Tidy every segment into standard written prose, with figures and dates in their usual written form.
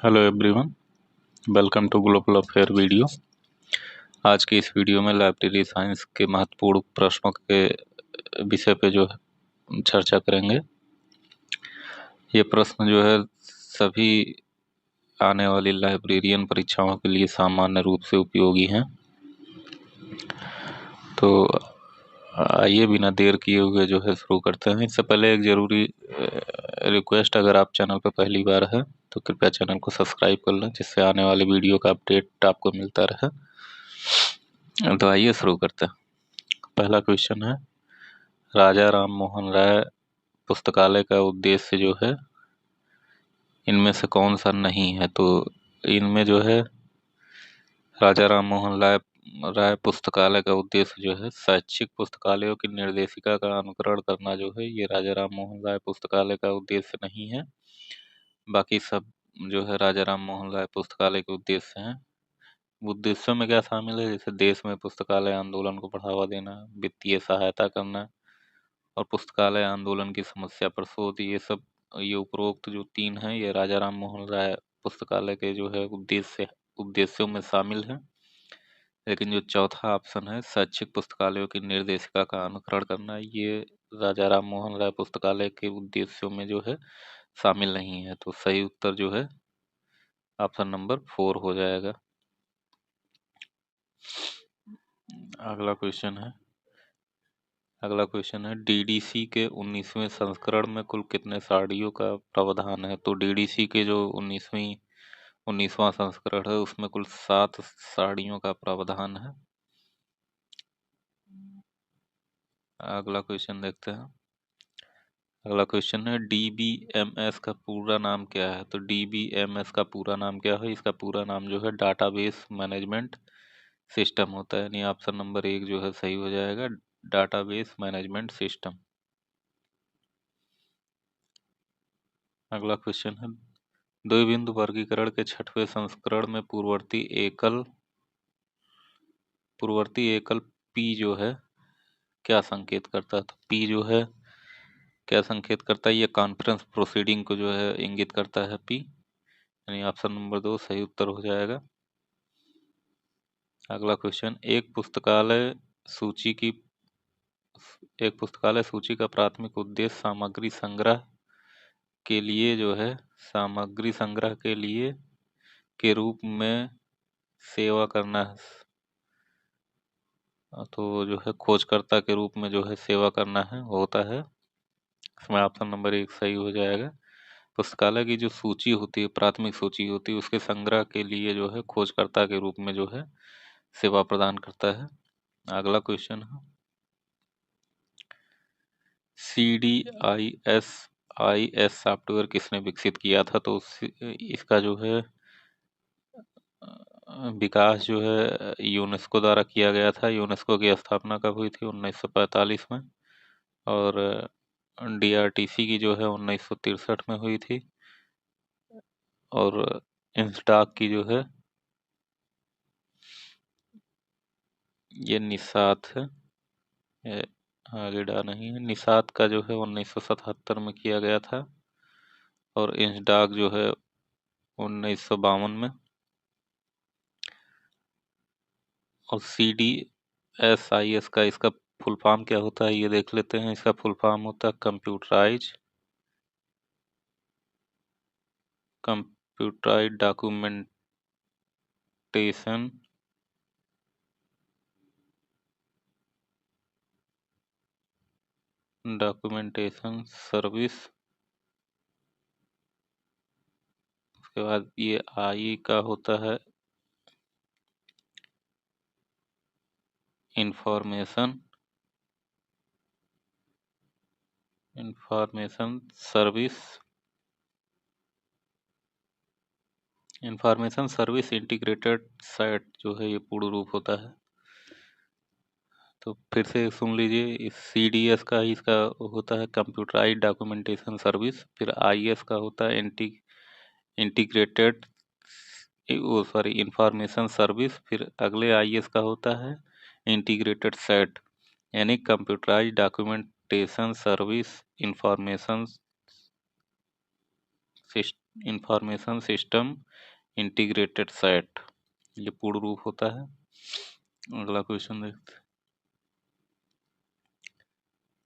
Hello everyone, welcome to global affair video. आज की इस वीडियो में लाइब्रेरी साइंस के महत्वपूर्ण प्रश्नों के विषय पे जो है चर्चा करेंगे। ये प्रश्न जो है सभी आने वाली लाइब्रेरियन परीक्षाओं के लिए सामान्य रूप से उपयोगी हैं। तो आइए बिना देर किए हुए जो है शुरू करते हैं। इससे पहले एक ज़रूरी रिक्वेस्ट, अगर आप चैनल पर पहली बार है तो कृपया चैनल को सब्सक्राइब कर लें, जिससे आने वाले वीडियो का अपडेट आपको मिलता रहे। तो आइए शुरू करते हैं। पहला क्वेश्चन है, राजा राम मोहन राय पुस्तकालय का उद्देश्य जो है इनमें से कौन सा नहीं है? तो इनमें जो है राजा राम मोहन राय पुस्तकालय का उद्देश्य जो है शैक्षिक पुस्तकालयों की निर्देशिका का अनुकरण करना जो है ये राजा राम मोहन राय पुस्तकालय का उद्देश्य नहीं है। बाकी सब जो है राजा राम मोहन राय पुस्तकालय के उद्देश्य हैं। उद्देश्यों में क्या शामिल है? जैसे देश में पुस्तकालय आंदोलन को बढ़ावा देना, वित्तीय सहायता करना और पुस्तकालय आंदोलन की समस्या पर शोध। ये उपरोक्त जो तीन हैं ये राजा राम मोहन राय पुस्तकालय के जो है उद्देश्यों में शामिल है। लेकिन जो चौथा ऑप्शन है शैक्षिक पुस्तकालयों की निर्देशिका का अनुकरण करना, ये राजा राम मोहन राय पुस्तकालय के उद्देश्यों में जो है शामिल नहीं है। तो सही उत्तर जो है ऑप्शन नंबर 4 हो जाएगा। अगला क्वेश्चन है डीडीसी के 19वें संस्करण में कुल कितने साड़ियों का प्रावधान है? तो डीडीसी के जो 19वां संस्करण है उसमें कुल 7 साड़ियों का प्रावधान है। अगला क्वेश्चन देखते हैं। अगला क्वेश्चन है डीबीएमएस का पूरा नाम क्या है? तो डीबीएमएस का पूरा नाम क्या है? इसका पूरा नाम जो है डाटाबेस मैनेजमेंट सिस्टम होता है, यानी ऑप्शन नंबर 1 जो है सही हो जाएगा, डाटाबेस मैनेजमेंट सिस्टम। अगला क्वेश्चन है द्विबिंदु वर्गीकरण के 6वें संस्करण में पूर्ववर्ती एकल पी जो है क्या संकेत करता है? तो पी जो है क्या संकेत करता है? ये कॉन्फ्रेंस प्रोसीडिंग को जो है इंगित करता है पी, यानी ऑप्शन नंबर 2 सही उत्तर हो जाएगा। अगला क्वेश्चन एक पुस्तकालय सूची का प्राथमिक उद्देश्य सामग्री संग्रह के लिए के रूप में सेवा करना है। तो जो है खोजकर्ता के रूप में जो है सेवा करना है होता है। इसमें ऑप्शन नंबर 1 सही हो जाएगा। पुस्तकालय की जो सूची होती है, प्राथमिक सूची होती है, उसके संग्रह के लिए जो है खोजकर्ता के रूप में जो है सेवा प्रदान करता है। अगला क्वेश्चन है CDIS सॉफ्टवेयर किसने विकसित किया था? तो इसका जो है विकास जो है यूनेस्को द्वारा किया गया था। यूनेस्को की स्थापना कब हुई थी? 1945 में। और DRTC की जो है 1963 में हुई थी। और इंस्टाक की जो है ये निसात है, ये आगे डा नहीं है। निसात का जो है 1977 में किया गया था और इंस्टाक जो है 1952 में। और CDSIS का इसका फुल फॉर्म क्या होता है ये देख लेते हैं। इसका फुल फॉर्म होता है कंप्यूटराइज डॉक्यूमेंटेशन सर्विस। उसके बाद ये आई का होता है इंफॉर्मेशन सर्विस इंटीग्रेटेड साइट जो है ये पूर्ण रूप होता है। तो फिर से सुन लीजिए, इस CDS का ही इसका होता है कंप्यूटराइज डॉक्यूमेंटेशन सर्विस। फिर IS का होता है इंटीग्रेटेड इंफॉर्मेशन सर्विस। फिर अगले IS का होता है इंटीग्रेटेड सेट, यानी computerise documentation service information information system integrated set, ये पूर्ण रूप होता है। अगला क्वेश्चन देखते हैं।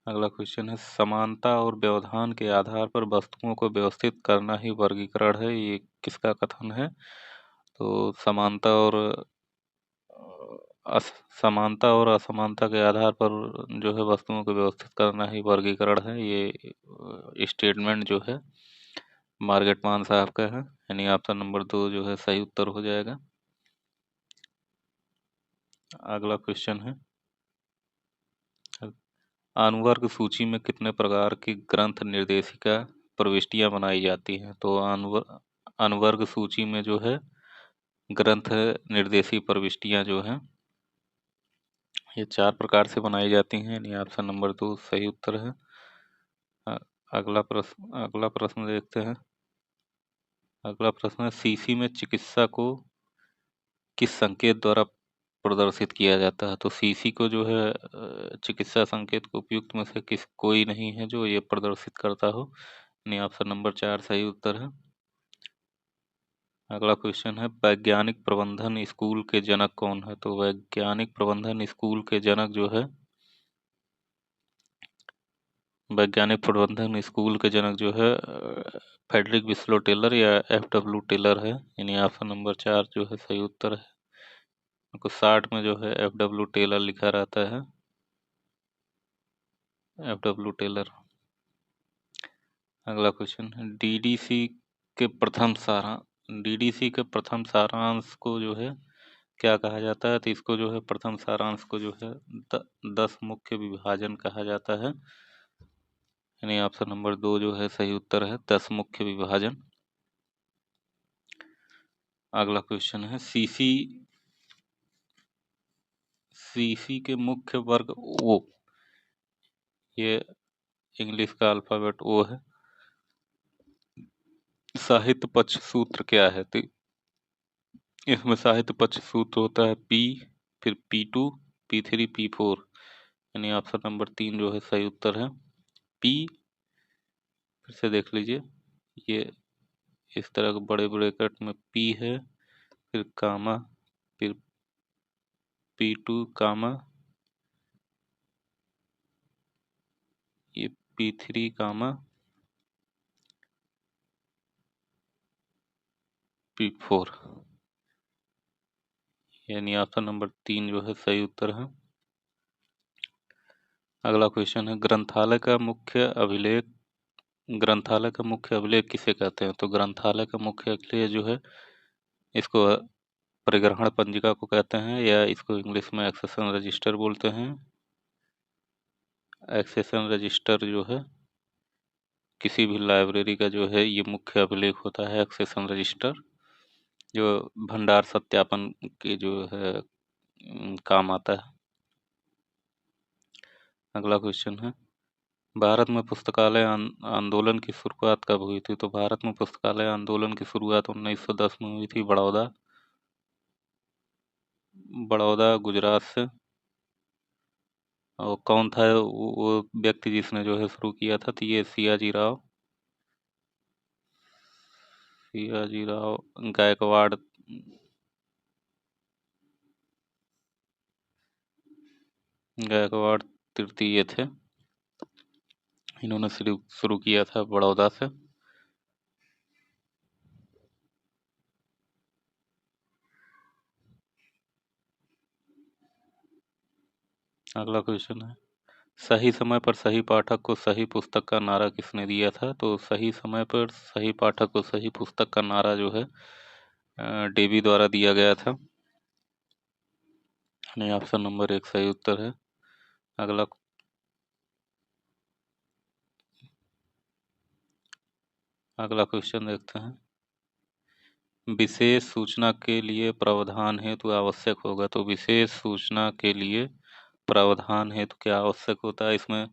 अगला क्वेश्चन है, समानता और व्यवधान के आधार पर वस्तुओं को व्यवस्थित करना ही वर्गीकरण है, ये किसका कथन है? तो समानता और समानता और असमानता के आधार पर जो है वस्तुओं को व्यवस्थित करना ही वर्गीकरण है, ये स्टेटमेंट जो है मार्गेट मान साहब का है, यानी ऑप्शन नंबर 2 जो है सही उत्तर हो जाएगा। अगला क्वेश्चन है, अनुवर्ग सूची में कितने प्रकार की ग्रंथ निर्देशिका प्रविष्टियां बनाई जाती हैं? तो अनुवर्ग सूची में जो है ग्रंथ निर्देशी प्रविष्टियां जो हैं ये 4 प्रकार से बनाई जाती हैं, यानी ऑप्शन नंबर 2 सही उत्तर है। अगला प्रश्न देखते हैं। अगला प्रश्न है, सीसी में चिकित्सा को किस संकेत द्वारा प्रदर्शित किया जाता है? तो सीसी को जो है चिकित्सा संकेत को उपयुक्त में से किस कोई नहीं है जो ये प्रदर्शित करता हो, यानी ऑप्शन नंबर 4 सही उत्तर है। अगला क्वेश्चन है, वैज्ञानिक प्रबंधन स्कूल के जनक कौन है? तो वैज्ञानिक प्रबंधन स्कूल के जनक जो है वैज्ञानिक प्रबंधन स्कूल के जनक जो है फ्रेडरिक विस्लो टेलर या F.W. टेलर है, यानी ऑप्शन नंबर 4 जो है सही उत्तर है। उनको 60 में जो है F.W. टेलर लिखा रहता है, F.W. टेलर। अगला क्वेश्चन है, डीडीसी के प्रथम सारांश को जो है क्या कहा जाता है? तो इसको जो है प्रथम सारांश को जो है 10 मुख्य विभाजन कहा जाता है, यानी ऑप्शन नंबर 2 जो है सही उत्तर है, 10 मुख्य विभाजन। अगला क्वेश्चन है, सीसी के मुख्य वर्ग ओ, ये इंग्लिश का अल्फाबेट ओ है। साहित्य पक्ष सूत्र क्या है? तो इसमें साहित्य पक्ष सूत्र होता है P, फिर P2, P3, P4, यानी ऑप्शन नंबर 3 जो है सही उत्तर है। P, फिर से देख लीजिए, ये इस तरह के बड़े ब्रैकेट में P है, फिर कामा, फिर P2 कामा, ये P3 कामा P4, यानी ऑप्शन नंबर 3 जो है सही उत्तर है। अगला क्वेश्चन है, ग्रंथालय का मुख्य अभिलेख किसे कहते हैं? तो ग्रंथालय का मुख्य अभिलेख जो है इसको परिग्रहण पंजिका को कहते हैं, या इसको इंग्लिश में एक्सेशन रजिस्टर बोलते हैं। एक्सेशन रजिस्टर जो है किसी भी लाइब्रेरी का जो है ये मुख्य अभिलेख होता है, एक्सेशन रजिस्टर, जो भंडार सत्यापन के जो है काम आता है। अगला क्वेश्चन है, भारत में पुस्तकालय आंदोलन की शुरुआत कब हुई थी? तो भारत में पुस्तकालय आंदोलन की शुरुआत 1910 में हुई थी, बड़ौदा गुजरात से। और कौन था वो व्यक्ति जिसने जो है शुरू किया था? तो ये सियाजी राव गायकवाड़, गायकवाड़ तृतीय थे, इन्होंने शुरू किया था बड़ौदा से। अगला क्वेश्चन है, सही समय पर सही पाठक को सही पुस्तक का नारा किसने दिया था? तो सही समय पर सही पाठक को सही पुस्तक का नारा जो है डेबी द्वारा दिया गया था, यानी ऑप्शन नंबर 1 सही उत्तर है। अगला अगला क्वेश्चन देखते हैं, विशेष सूचना के लिए प्रावधान हेतु आवश्यक होगा। तो विशेष सूचना के लिए प्रावधान हेतु क्या आवश्यक होता है? इसमें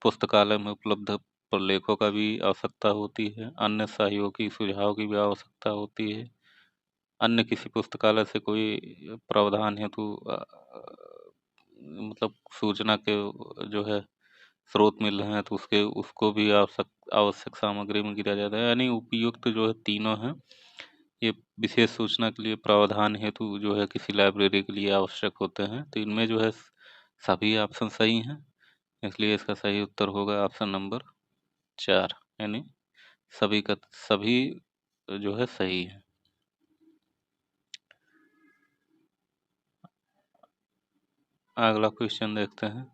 पुस्तकालय में उपलब्ध प्रलेखों का भी आवश्यकता होती है, अन्य सहयोगी सुझाव की भी आवश्यकता होती है, अन्य किसी पुस्तकालय से कोई प्रावधान हेतु मतलब सूचना के जो है स्रोत मिल रहे हैं तो उसको भी आवश्यक आवश्यक सामग्री में गिरा जाता है। यानी उपयुक्त जो है तीनों हैं, ये विशेष सूचना के लिए प्रावधान हेतु जो है किसी लाइब्रेरी के लिए आवश्यक होते हैं। तो इनमें जो है सभी ऑप्शन सही हैं, इसलिए इसका सही उत्तर होगा ऑप्शन नंबर 4, यानी सभी का सभी जो है सही है। अगला क्वेश्चन देखते हैं।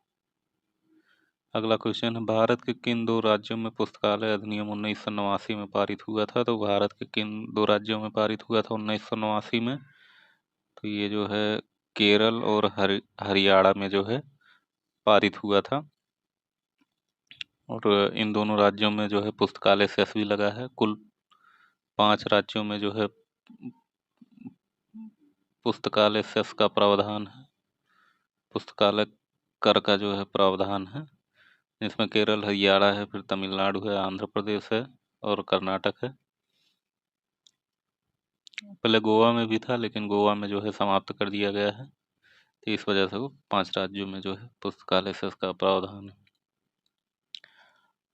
अगला क्वेश्चन है, भारत के किन दो राज्यों में पुस्तकालय अधिनियम 1989 में पारित हुआ था? तो भारत के किन दो राज्यों में पारित हुआ था 1989 में? तो ये जो है केरल और हरियाणा में जो है पारित हुआ था। और इन दोनों राज्यों में जो है पुस्तकालय सेस भी लगा है। कुल 5 राज्यों में जो है पुस्तकालय सेस का प्रावधान है, पुस्तकालय कर का जो है प्रावधान है, जिसमें केरल, हरियाणा है, फिर तमिलनाडु है, आंध्र प्रदेश है और कर्नाटक है। पहले गोवा में भी था, लेकिन गोवा में जो है समाप्त कर दिया गया है, तो इस वजह से वो 5 राज्यों में जो है पुस्तकालय सेस का प्रावधान है।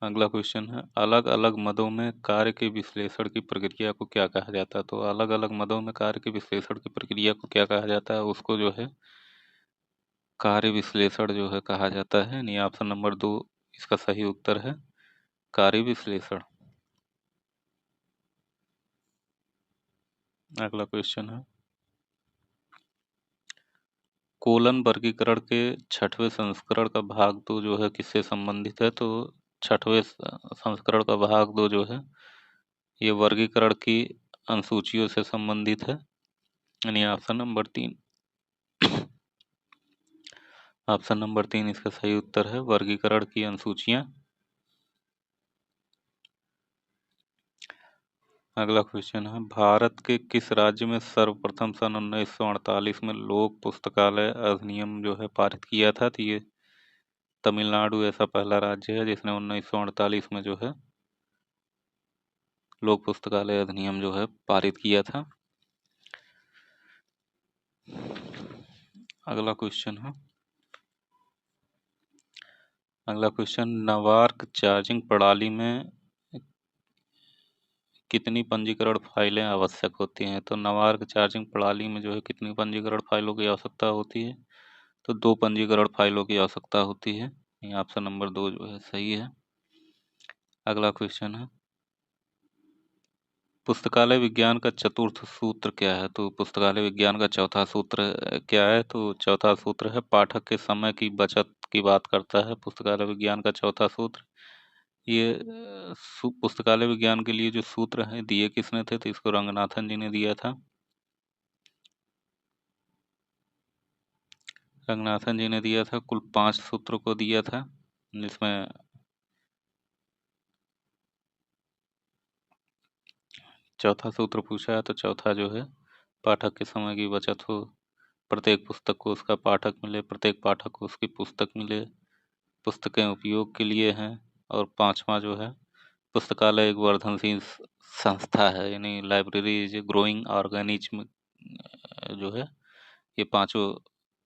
अगला क्वेश्चन है, अलग अलग मदों में कार्य के विश्लेषण की प्रक्रिया को क्या कहा जाता है? तो अलग अलग मदों में कार्य के विश्लेषण की प्रक्रिया को क्या कहा जाता है? उसको जो है कार्य विश्लेषण जो है कहा जाता है। यानी ऑप्शन नंबर 2 इसका सही उत्तर है, कार्य विश्लेषण। अगला क्वेश्चन है, कोलन वर्गीकरण के 6वें संस्करण का भाग 2 जो है किससे संबंधित है? तो 6वें संस्करण का भाग 2 जो है ये वर्गीकरण की अनुसूचियों से संबंधित है। यानी ऑप्शन नंबर 3, ऑप्शन नंबर 3 इसका सही उत्तर है, वर्गीकरण की अनुसूचियां। अगला क्वेश्चन है, भारत के किस राज्य में सर्वप्रथम सन 1948 में लोक पुस्तकालय अधिनियम जो है पारित किया था? तो ये तमिलनाडु ऐसा पहला राज्य है जिसने 1948 में जो है लोक पुस्तकालय अधिनियम जो है पारित किया था। अगला क्वेश्चन है, अगला क्वेश्चन, नवार्क चार्जिंग प्रणाली में कितनी पंजीकरण फाइलें आवश्यक होती हैं? तो नवार्क चार्जिंग प्रणाली में जो है कितनी पंजीकरण फाइलों की आवश्यकता होती है? तो 2 पंजीकरण फाइलों की आवश्यकता होती है। ये ऑप्शन नंबर 2 जो है सही है। अगला क्वेश्चन है, पुस्तकालय विज्ञान का चतुर्थ सूत्र क्या है? तो पुस्तकालय विज्ञान का चौथा सूत्र क्या है? तो चौथा सूत्र है, पाठक के समय की बचत की बात करता है पुस्तकालय विज्ञान का चौथा सूत्र। ये पुस्तकालय विज्ञान के लिए जो सूत्र हैं दिए किसने थे? तो इसको रंगनाथन जी ने दिया था। रंगनाथन जी ने दिया था, कुल 5 सूत्र को दिया था, जिसमें चौथा सूत्र पूछा है। तो चौथा जो है, पाठक के समय की बचत हो, प्रत्येक पुस्तक को उसका पाठक मिले, प्रत्येक पाठक को उसकी पुस्तक मिले, पुस्तकें उपयोग के लिए हैं, और 5वां जो है, पुस्तकालय एक वर्धनशील संस्था है, यानी library is a growing organism जो है। ये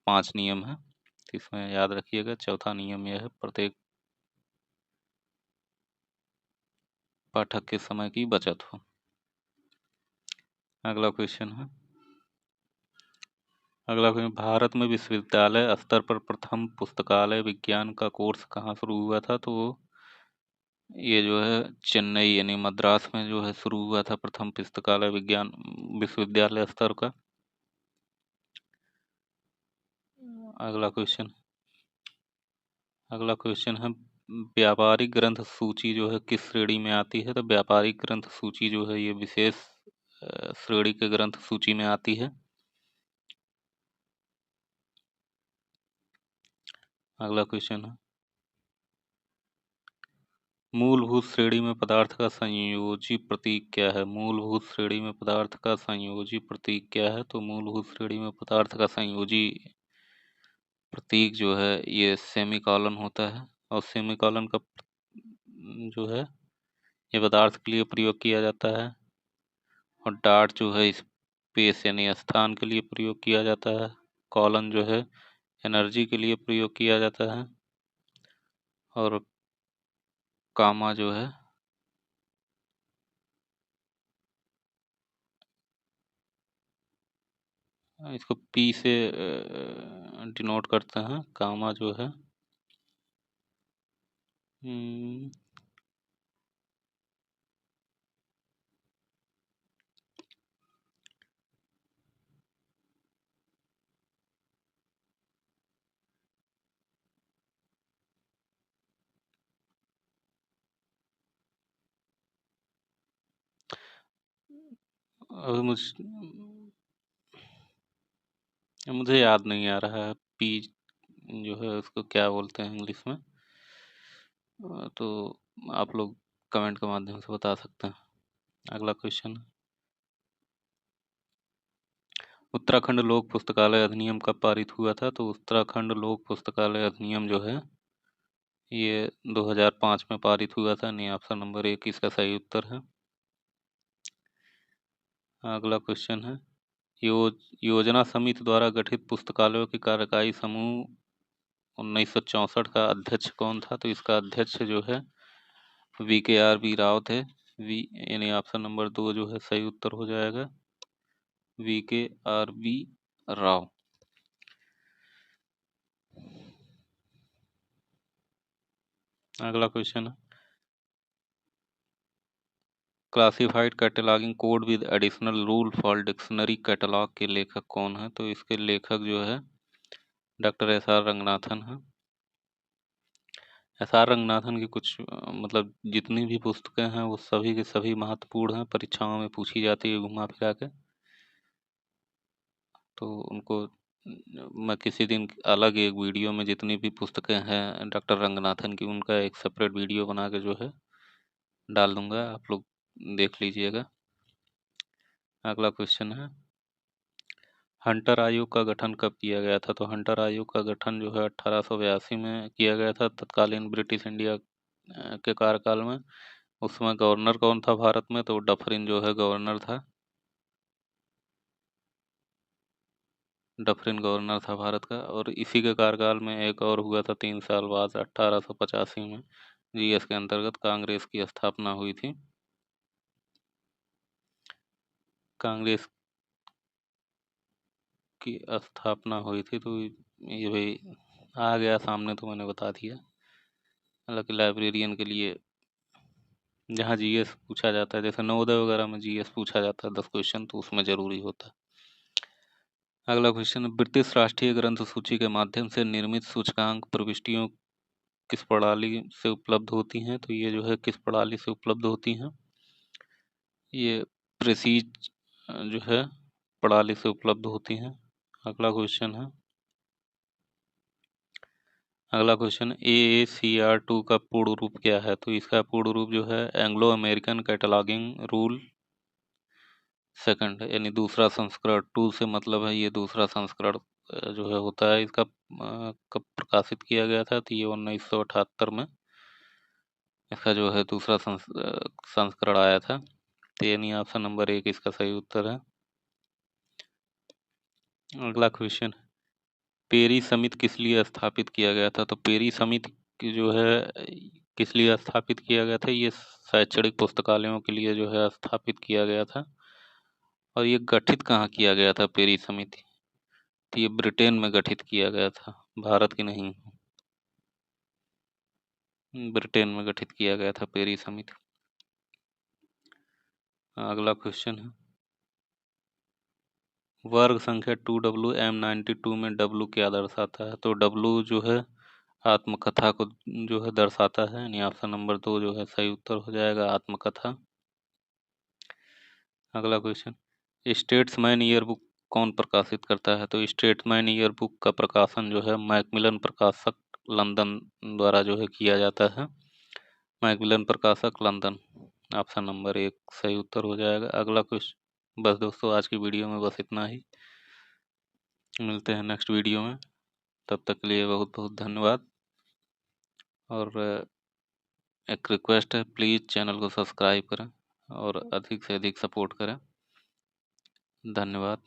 5 नियम है, तो इसमें याद रखिएगा चौथा नियम यह है, प्रत्येक पाठक के समय की बचत हो। अगला क्वेश्चन है, अगला क्वेश्चन, भारत में विश्वविद्यालय स्तर पर प्रथम पुस्तकालय विज्ञान का कोर्स कहाँ शुरू हुआ था? तो ये जो है चेन्नई यानी मद्रास में जो है शुरू हुआ था प्रथम पुस्तकालय विज्ञान विश्वविद्यालय स्तर का। अगला क्वेश्चन, अगला क्वेश्चन है, व्यापारिक ग्रंथ सूची जो है किस श्रेणी में आती है? तो व्यापारिक ग्रंथ सूची जो है ये विशेष श्रेणी के ग्रंथ सूची में आती है। अगला क्वेश्चन है, मूलभूत श्रेणी में पदार्थ का संयोजी प्रतीक क्या है? मूलभूत श्रेणी में पदार्थ का संयोजी प्रतीक क्या है? तो मूलभूत श्रेणी में पदार्थ का संयोजी प्रतीक जो है ये सेमीकॉलन होता है। और सेमीकॉलन का जो है ये पदार्थ के लिए प्रयोग किया जाता है, और डॉट जो है स्पेस यानी स्थान के लिए प्रयोग किया जाता है। कॉलन जो है एनर्जी के लिए प्रयोग किया जाता है, और कामा जो है इसको पी से डिनोट करते हैं, कामा जो है। हम्म, अभी मुझे याद नहीं आ रहा है, पी जो है उसको क्या बोलते हैं इंग्लिश में। तो आप लोग कमेंट के माध्यम से बता सकते हैं। अगला क्वेश्चन, उत्तराखंड लोक पुस्तकालय अधिनियम कब पारित हुआ था? तो उत्तराखंड लोक पुस्तकालय अधिनियम जो है ये 2005 में पारित हुआ था, नहीं ऑप्शन नंबर 1 इसका सही उत्तर है। अगला क्वेश्चन है, योजना समिति द्वारा गठित पुस्तकालयों की कार्यकारिणी समूह 1964 का अध्यक्ष कौन था? तो इसका अध्यक्ष जो है VKRB राव थे। वी यानी ऑप्शन नंबर 2 जो है सही उत्तर हो जाएगा, VKRB राव। अगला क्वेश्चन है, classified cataloguing code with additional rule for dictionary catalogue के लेखक कौन है? तो इसके लेखक जो है डॉक्टर SR रंगनाथन है। SR रंगनाथन की कुछ मतलब जितनी भी पुस्तकें हैं वो सभी के सभी महत्वपूर्ण हैं, परीक्षाओं में पूछी जाती है घुमा फिरा के। तो उनको मैं किसी दिन अलग एक वीडियो में जितनी भी पुस्तकें हैं डॉक्टर रंगनाथन की उनका एक सेपरेट वीडियो बना के जो है डाल दूंगा, आप लोग देख लीजिएगा। अगला क्वेश्चन है, हंटर आयोग का गठन कब किया गया था? तो हंटर आयोग का गठन जो है 1882 में किया गया था, तत्कालीन ब्रिटिश इंडिया के कार्यकाल में। उसमें गवर्नर कौन था भारत में? तो डफरिन जो है गवर्नर था, डफरिन गवर्नर था भारत का। और इसी के कार्यकाल में एक और हुआ था 3 साल बाद 1885 में, GS के अंतर्गत कांग्रेस की स्थापना हुई थी। कांग्रेस की स्थापना हुई थी, तो ये भाई आ गया सामने तो मैंने बता दिया। हालांकि लाइब्रेरियन के लिए जहाँ GS पूछा जाता है, जैसे नवोदय वगैरह में GS पूछा जाता है 10 क्वेश्चन, तो उसमें जरूरी होता है। अगला क्वेश्चन, ब्रिटिश राष्ट्रीय ग्रंथ सूची के माध्यम से निर्मित सूचकांक प्रविष्टियों किस प्रणाली से उपलब्ध होती हैं? तो ये जो है किस प्रणाली से उपलब्ध होती हैं? ये प्रेसीज जो है प्रणाली से उपलब्ध होती हैं। अगला क्वेश्चन है, अगला क्वेश्चन, AACR2 का पूर्ण रूप क्या है? तो इसका पूर्ण रूप जो है Anglo American cataloguing rule second, यानी दूसरा संस्करण। 2 से मतलब है ये दूसरा संस्करण जो है होता है इसका। कब प्रकाशित किया गया था? तो ये 1978 में इसका जो है दूसरा संस्करण आया था। तो यानी ऑप्शन नंबर 1 इसका सही उत्तर है। अगला क्वेश्चन, पेरी समिति किस लिए स्थापित किया गया था? तो पेरी समिति की जो है किस लिए स्थापित किया गया था? ये शैक्षणिक पुस्तकालयों के लिए जो है स्थापित किया गया था। और ये गठित कहाँ किया गया था पेरी समिति? तो ये ब्रिटेन में गठित किया गया था, भारत की नहीं, ब्रिटेन में गठित किया गया था पेरी समिति। अगला क्वेश्चन है, वर्ग संख्या 2WM92 में W क्या दर्शाता है? तो W जो है आत्मकथा को जो है दर्शाता है, यानी ऑप्शन नंबर 2 जो है सही उत्तर हो जाएगा, आत्मकथा। अगला क्वेश्चन, स्टेट्समैन ईयर बुक कौन प्रकाशित करता है? तो स्टेट्समैन ईयर बुक का प्रकाशन जो है मैकमिलन प्रकाशक लंदन द्वारा जो है किया जाता है, मैकमिलन प्रकाशक लंदन। ऑप्शन नंबर 1 सही उत्तर हो जाएगा। अगला क्वेश्चन, बस दोस्तों आज की वीडियो में बस इतना ही, मिलते हैं नेक्स्ट वीडियो में, तब तक के लिए बहुत बहुत धन्यवाद। और एक रिक्वेस्ट है, प्लीज़ चैनल को सब्सक्राइब करें और अधिक से अधिक सपोर्ट करें। धन्यवाद।